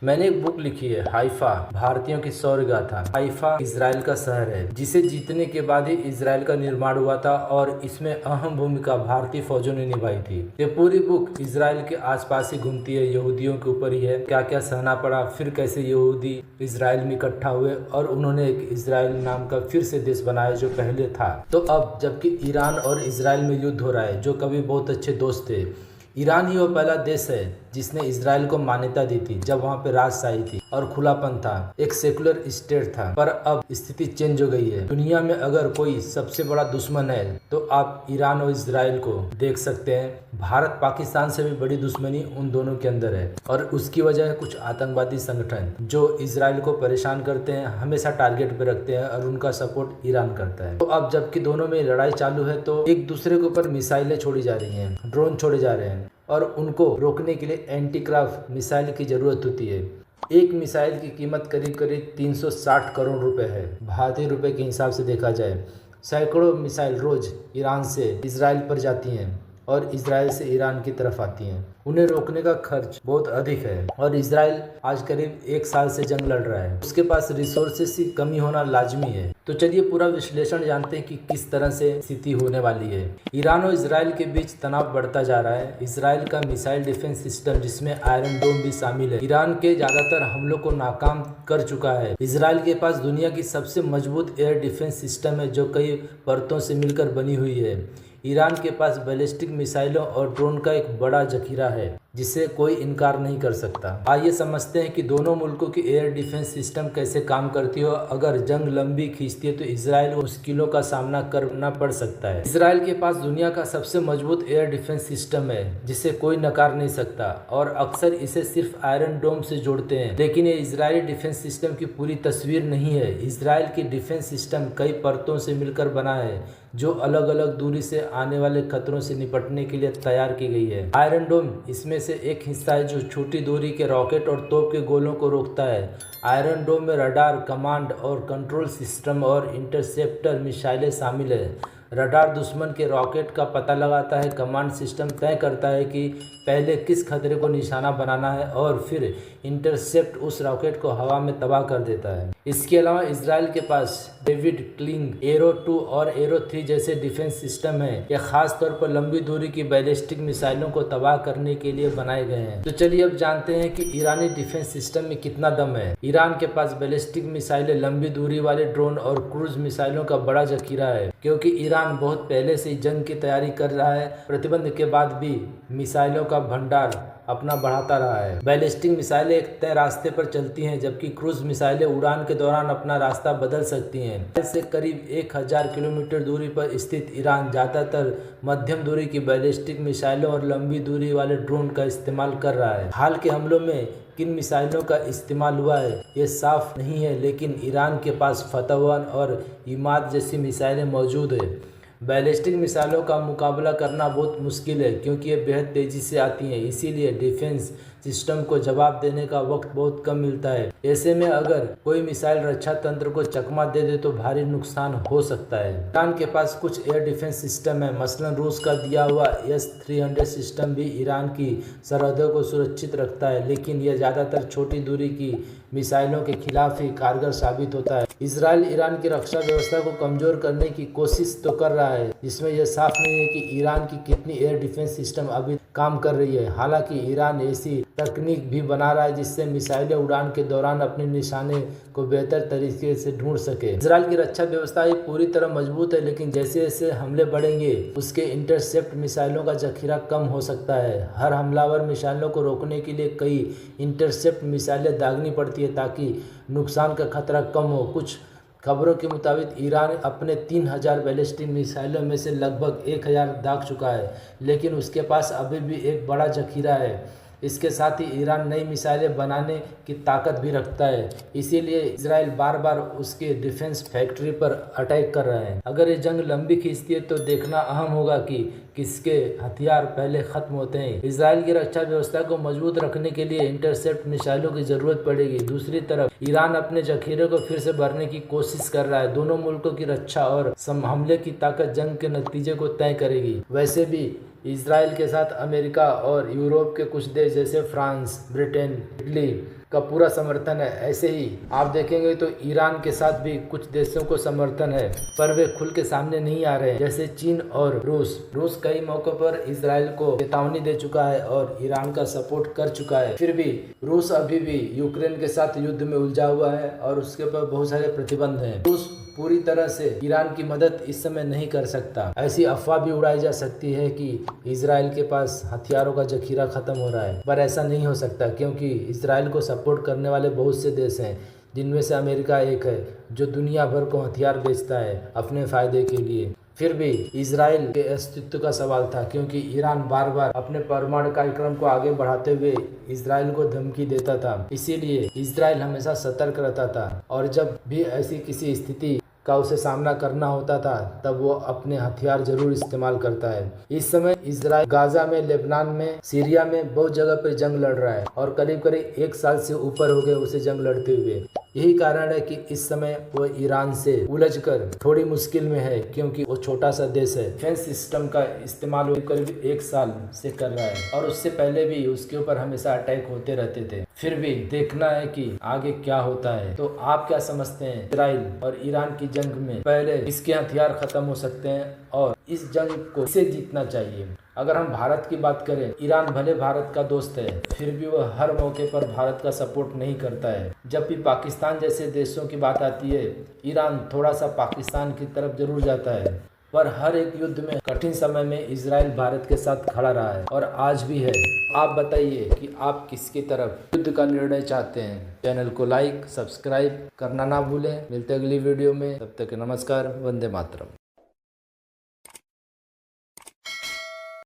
मैंने एक बुक लिखी है हाइफा, भारतीयों की शौर्य गाथा। हाइफा इजराइल का शहर है जिसे जीतने के बाद ही इजराइल का निर्माण हुआ था और इसमें अहम भूमिका भारतीय फौजों ने निभाई थी। ये पूरी बुक इजराइल के आसपास ही घूमती है, यहूदियों के ऊपर ही है, क्या क्या सहना पड़ा, फिर कैसे यहूदी इजराइल में इकट्ठा हुए और उन्होंने एक इजराइल नाम का फिर से देश बनाया जो पहले था। तो अब जबकि ईरान और इजराइल में युद्ध हो रहा है, जो कभी बहुत अच्छे दोस्त थे, ईरान ही वो पहला देश है जिसने इजराइल को मान्यता दी थी जब वहाँ पे राजशाही थी और खुलापन था, एक सेकुलर स्टेट था। पर अब स्थिति चेंज हो गई है। दुनिया में अगर कोई सबसे बड़ा दुश्मन है तो आप ईरान और इजराइल को देख सकते हैं। भारत पाकिस्तान से भी बड़ी दुश्मनी उन दोनों के अंदर है और उसकी वजह है कुछ आतंकवादी संगठन जो इजराइल को परेशान करते हैं, हमेशा टारगेट पे रखते हैं और उनका सपोर्ट ईरान करता है। तो अब जबकि दोनों में लड़ाई चालू है तो एक दूसरे के ऊपर मिसाइलें छोड़ी जा रही हैं, ड्रोन छोड़े जा रहे हैं और उनको रोकने के लिए एंटीक्राफ्ट मिसाइल की जरूरत होती है। एक मिसाइल की कीमत करीब करीब 360 करोड़ रुपए है, भारतीय रुपए के हिसाब से देखा जाए। सैकड़ों मिसाइल रोज ईरान से इजराइल पर जाती हैं और इजराइल से ईरान की तरफ आती हैं। उन्हें रोकने का खर्च बहुत अधिक है और इजराइल आज करीब 1 साल से जंग लड़ रहा है। उसके पास रिसोर्सेस की कमी होना लाजमी है। तो चलिए पूरा विश्लेषण जानते हैं कि किस तरह से स्थिति होने वाली है। ईरान और इजराइल के बीच तनाव बढ़ता जा रहा है। इजराइल का मिसाइल डिफेंस सिस्टम जिसमें आयरन डोम भी शामिल है, ईरान के ज्यादातर हमलों को नाकाम कर चुका है। इजराइल के पास दुनिया की सबसे मजबूत एयर डिफेंस सिस्टम है जो कई परतों से मिलकर बनी हुई है। ईरान के पास बैलिस्टिक मिसाइलों और ड्रोन का एक बड़ा जखीरा है जिसे कोई इनकार नहीं कर सकता। आइए समझते हैं कि दोनों मुल्कों की एयर डिफेंस सिस्टम कैसे काम करती है। अगर जंग लंबी खींचती है तो इजराइल को मुश्किलों का सामना करना पड़ सकता है। इजराइल के पास दुनिया का सबसे मजबूत एयर डिफेंस सिस्टम है जिसे कोई नकार नहीं सकता और अक्सर इसे सिर्फ आयरन डोम से जोड़ते हैं, लेकिन ये इजरायली डिफेंस सिस्टम की पूरी तस्वीर नहीं है। इजराइल की डिफेंस सिस्टम कई परतों से मिलकर बना है जो अलग अलग दूरी से आने वाले खतरों से निपटने के लिए तैयार की गई है। आयरन डोम इसमें से एक हिस्सा है जो छोटी दूरी के रॉकेट और तोप के गोलों को रोकता है। आयरन डोम में रडार, कमांड और कंट्रोल सिस्टम और इंटरसेप्टर मिसाइलें शामिल है। रडार दुश्मन के रॉकेट का पता लगाता है, कमांड सिस्टम तय करता है कि पहले किस खतरे को निशाना बनाना है और फिर इंटरसेप्ट उस रॉकेट को हवा में तबाह कर देता है। इसके अलावा इजराइल के पास डेविड क्लिंग एरो 2 और एरो 3 जैसे डिफेंस सिस्टम है। ये खास तौर पर लंबी दूरी की बैलिस्टिक मिसाइलों को तबाह करने के लिए बनाए गए हैं। तो चलिए अब जानते हैं कि ईरानी डिफेंस सिस्टम में कितना दम है। ईरान के पास बैलिस्टिक मिसाइलें, लंबी दूरी वाले ड्रोन और क्रूज मिसाइलों का बड़ा जखीरा है। क्योंकि ईरान बहुत पहले से जंग की तैयारी कर रहा है, प्रतिबंध के बाद भी मिसाइलों का भंडार अपना बढ़ाता रहा है। बैलिस्टिक मिसाइलें एक तय रास्ते पर चलती हैं जबकि क्रूज मिसाइलें उड़ान के दौरान अपना रास्ता बदल सकती हैं। इससे करीब 1000 किलोमीटर दूरी पर स्थित ईरान ज्यादातर मध्यम दूरी की बैलिस्टिक मिसाइलों और लंबी दूरी वाले ड्रोन का इस्तेमाल कर रहा है। हाल के हमलों में किन मिसाइलों का इस्तेमाल हुआ है ये साफ नहीं है, लेकिन ईरान के पास फतह 1 और इमाद जैसी मिसाइलें मौजूद है। बैलिस्टिक मिसाइलों का मुकाबला करना बहुत मुश्किल है क्योंकि ये बेहद तेजी से आती हैं, इसीलिए डिफेंस सिस्टम को जवाब देने का वक्त बहुत कम मिलता है। ऐसे में अगर कोई मिसाइल रक्षा तंत्र को चकमा दे दे तो भारी नुकसान हो सकता है। ईरान के पास कुछ एयर डिफेंस सिस्टम है, मसलन रूस का दिया हुआ S-300 सिस्टम भी ईरान की सरहदों को सुरक्षित रखता है, लेकिन यह ज़्यादातर छोटी दूरी की मिसाइलों के खिलाफ ही कारगर साबित होता है। इजराइल ईरान की रक्षा व्यवस्था को कमजोर करने की कोशिश तो कर रहा है, जिसमें यह साफ नहीं है कि ईरान की कितनी एयर डिफेंस सिस्टम अभी काम कर रही है। हालांकि ईरान ऐसी तकनीक भी बना रहा है जिससे मिसाइलें उड़ान के दौरान अपने निशाने को बेहतर तरीके से ढूंढ सके। इजराइल की रक्षा व्यवस्था पूरी तरह मजबूत है, लेकिन जैसे जैसे हमले बढ़ेंगे उसके इंटरसेप्ट मिसाइलों का जखीरा कम हो सकता है। हर हमलावर मिसाइलों को रोकने के लिए कई इंटरसेप्ट मिसाइलें दागनी पड़ती है ताकि नुकसान का खतरा कम हो। कुछ खबरों के मुताबिक ईरान अपने 3000 बैलिस्टिक मिसाइलों में से लगभग 1000 दाग चुका है, लेकिन उसके पास अभी भी एक बड़ा जखीरा है। इसके साथ ही ईरान नई मिसाइलें बनाने की ताकत भी रखता है, इसीलिए इजराइल बार बार उसके डिफेंस फैक्ट्री पर अटैक कर रहे हैं। अगर ये जंग लंबी खींचती है तो देखना अहम होगा कि किसके हथियार पहले खत्म होते हैं। इजराइल की रक्षा व्यवस्था को मजबूत रखने के लिए इंटरसेप्ट मिसाइलों की जरूरत पड़ेगी। दूसरी तरफ ईरान अपने जखीरे को फिर से भरने की कोशिश कर रहा है। दोनों मुल्कों की रक्षा और हमले की ताकत जंग के नतीजे को तय करेगी। वैसे भी इजराइल के साथ अमेरिका और यूरोप के कुछ देश जैसे फ्रांस, ब्रिटेन, इटली का पूरा समर्थन है। ऐसे ही आप देखेंगे तो ईरान के साथ भी कुछ देशों को समर्थन है, पर वे खुल के सामने नहीं आ रहे, जैसे चीन और रूस कई मौकों पर इजराइल को चेतावनी दे चुका है और ईरान का सपोर्ट कर चुका है। फिर भी रूस अभी भी यूक्रेन के साथ युद्ध में उलझा हुआ है और उसके ऊपर बहुत सारे प्रतिबंध हैं। रूस पूरी तरह से ईरान की मदद इस समय नहीं कर सकता। ऐसी अफवाह भी उड़ाई जा सकती है कि इजराइल के पास हथियारों का जखीरा खत्म हो रहा है, पर ऐसा नहीं हो सकता, क्योंकि इजराइल को सपोर्ट करने वाले बहुत से देश हैं, जिनमें से अमेरिका एक है, जो दुनिया भर को हथियार बेचता है अपने फायदे के लिए। फिर भी इजराइल के अस्तित्व का सवाल था, क्योंकि ईरान बार बार अपने परमाणु कार्यक्रम को आगे बढ़ाते हुए इजराइल को धमकी देता था। इसीलिए इजराइल हमेशा सतर्क रहता था और जब भी ऐसी किसी स्थिति का उसे सामना करना होता था तब वो अपने हथियार जरूर इस्तेमाल करता है। इस समय इजराइल गाजा में, लेबनान में, सीरिया में बहुत जगह पर जंग लड़ रहा है और करीब करीब 1 साल से ऊपर हो गए उसे जंग लड़ते हुए। यही कारण है कि इस समय वो ईरान से उलझकर थोड़ी मुश्किल में है, क्योंकि वो छोटा सा देश है। डिफेंस सिस्टम का इस्तेमाल वो करीब 1 साल से कर रहा है और उससे पहले भी उसके ऊपर हमेशा अटैक होते रहते थे। फिर भी देखना है कि आगे क्या होता है। तो आप क्या समझते हैं, इजराइल और ईरान की जंग में पहले इसके हथियार खत्म हो सकते हैं और इस जंग को किसे जीतना चाहिए? अगर हम भारत की बात करें, ईरान भले भारत का दोस्त है, फिर भी वह हर मौके पर भारत का सपोर्ट नहीं करता है। जब भी पाकिस्तान जैसे देशों की बात आती है, ईरान थोड़ा सा पाकिस्तान की तरफ जरूर जाता है, पर हर एक युद्ध में, कठिन समय में इजराइल भारत के साथ खड़ा रहा है और आज भी है। आप बताइए कि आप किसकी तरफ युद्ध का निर्णय चाहते हैं। चैनल को लाइक, सब्सक्राइब करना ना भूलें। मिलते अगली वीडियो में, तब तक नमस्कार, वंदे मातरम।